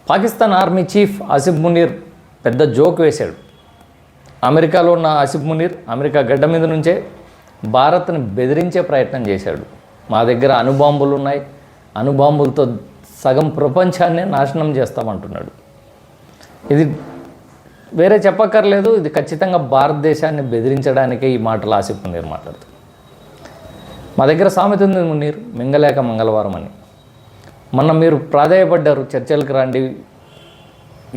Pakistan army chief Asif Munir పెద్ద joke వేశాడు. అమెరికాలో ఉన్న ఆసిఫ్ మునీర్ అమెరికా గడ్డ మీద నుంచే భారత్ని బెదిరించే ప్రయత్నం చేశాడు. మా దగ్గర అణుబాంబులు ఉన్నాయి, అణుబాంబులతో సగం ప్రపంచాన్నే నాశనం చేస్తామంటున్నాడు. ఇది వేరే చెప్పక్కర్లేదు, ఇది ఖచ్చితంగా భారతదేశాన్ని బెదిరించడానికే ఈ మాటలు ఆసిఫ్ మునీర్ మాట్లాడుతాడు. మా దగ్గర సామెత ఉంది మునీర్, మింగలేక మంగళవారం అని. మొన్న మీరు ప్రాధాయపడ్డారు, చర్చలకు రండి,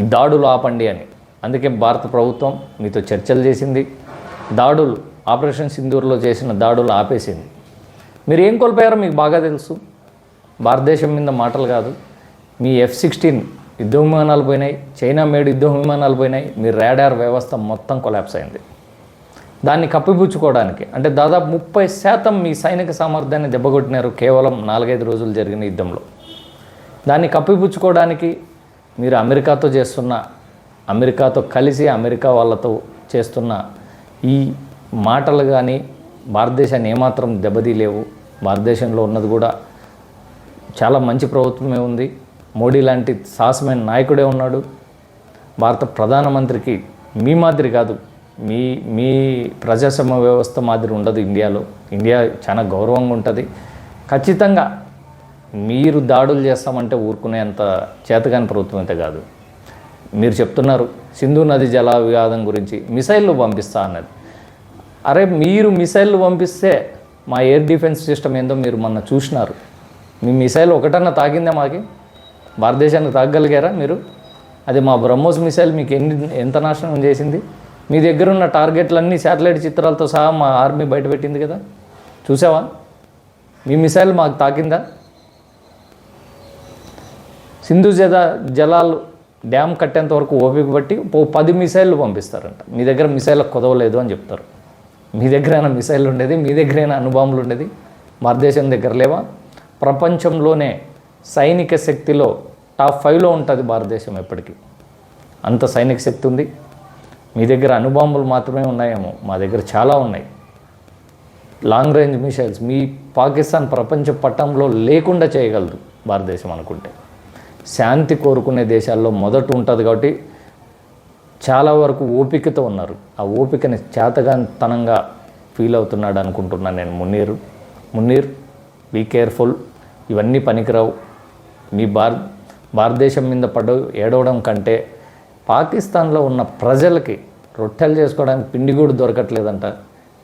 ఈ దాడులు ఆపండి అని. అందుకే భారత ప్రభుత్వం మీతో చర్చలు చేసింది, దాడులు ఆపరేషన్ సింధూర్లో చేసిన దాడులు ఆపేసింది. మీరు ఏం కోల్పోయారో మీకు బాగా తెలుసు. భారతదేశం మీద మాటలు కాదు, మీ F-16 యుద్ధ విమానాలు పోయినాయి, చైనా మేడ్ యుద్ధ విమానాలు పోయినాయి, మీ రాడార్ వ్యవస్థ మొత్తం కొలాప్స్ అయింది. దాన్ని కప్పిపుచ్చుకోవడానికి అంటే దాదాపు 30% మీ సైనిక సామర్థ్యాన్ని దెబ్బకొట్టినారు కేవలం 4-5 రోజులు జరిగిన యుద్ధంలో. దాన్ని కప్పిపుచ్చుకోవడానికి మీరు అమెరికాతో కలిసి అమెరికా వాళ్ళతో చేస్తున్న ఈ మాటలు కానీ భారతదేశాన్ని ఏమాత్రం దెబ్బతీయలేవు. భారతదేశంలో ఉన్నది కూడా చాలా మంచి ప్రభుత్వమే ఉంది. మోడీ లాంటి సాహసమైన నాయకుడే ఉన్నాడు. భారత ప్రధానమంత్రికి మీ మాదిరి కాదు, మీ ప్రజాస్వామ్య వ్యవస్థ మాదిరి ఉండదు ఇండియాలో. ఇండియా చాలా గౌరవంగా ఉంటుంది. ఖచ్చితంగా మీరు దాడులు చేస్తామంటే ఊరుకునేంత చేతగాని ప్రభుత్వం అయితే కాదు. మీరు చెప్తున్నారు సింధు నది జల వివాదం గురించి మిసైళ్ళు పంపిస్తా అన్నది. అరే మీరు మిసైళ్ళు పంపిస్తే మా ఎయిర్ డిఫెన్స్ సిస్టమ్ ఏందో మీరు మొన్న చూసినారు. మీ మిసైల్ ఒకటన్నా తాకిందా? మాకి భారతదేశానికి తాగగలిగారా మీరు? అది మా బ్రహ్మోస్ మిసైల్ మీకు ఎంత నాశనం చేసింది? మీ దగ్గర ఉన్న టార్గెట్లన్నీ శాటిలైట్ చిత్రాలతో సహా మా ఆర్మీ బయటపెట్టింది కదా, చూసావా? మీ మిసైల్ మాకు తాకిందా? సింధు జలాలు డ్యామ్ కట్టేంత వరకు ఓపిక బట్టి 10 మిసైళ్ళు పంపిస్తారంట. మీ దగ్గర మిసైళ్ళకు కుదవలేదు అని చెప్తారు. మీ దగ్గరైనా మిసైళ్ళు ఉండేది, మీ దగ్గరైనా అణుబాంబులు ఉండేది, భారతదేశం దగ్గర లేవా? ప్రపంచంలోనే సైనిక శక్తిలో టాప్ 5లో ఉంటుంది భారతదేశం ఎప్పటికీ. అంత సైనిక శక్తి ఉంది. మీ దగ్గర అణుబాంబులు మాత్రమే ఉన్నాయేమో, మా దగ్గర చాలా ఉన్నాయి. లాంగ్ రేంజ్ మిసైల్స్ మీ పాకిస్తాన్ ప్రపంచ పట్టంలో లేకుండా చేయగలదు భారతదేశం అనుకుంటే. శాంతి కోరుకునే దేశాల్లో మొదట ఉంటుంది కాబట్టి చాలా వరకు ఓపికతో ఉన్నారు. ఆ ఓపికని చేతగానితనంగా ఫీల్ అవుతున్నాడు అనుకుంటున్నాను నేను. మునీర్ బీ కేర్ఫుల్, ఇవన్నీ పనికిరావు. మీ భారతదేశం మీద ఏడవడం కంటే పాకిస్తాన్లో ఉన్న ప్రజలకి రొట్టెలు చేసుకోవడానికి పిండి కూడా దొరకట్లేదంట.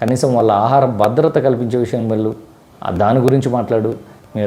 కనీసం వాళ్ళ ఆహార భద్రత కల్పించే విషయం దాని గురించి మాట్లాడు. మీ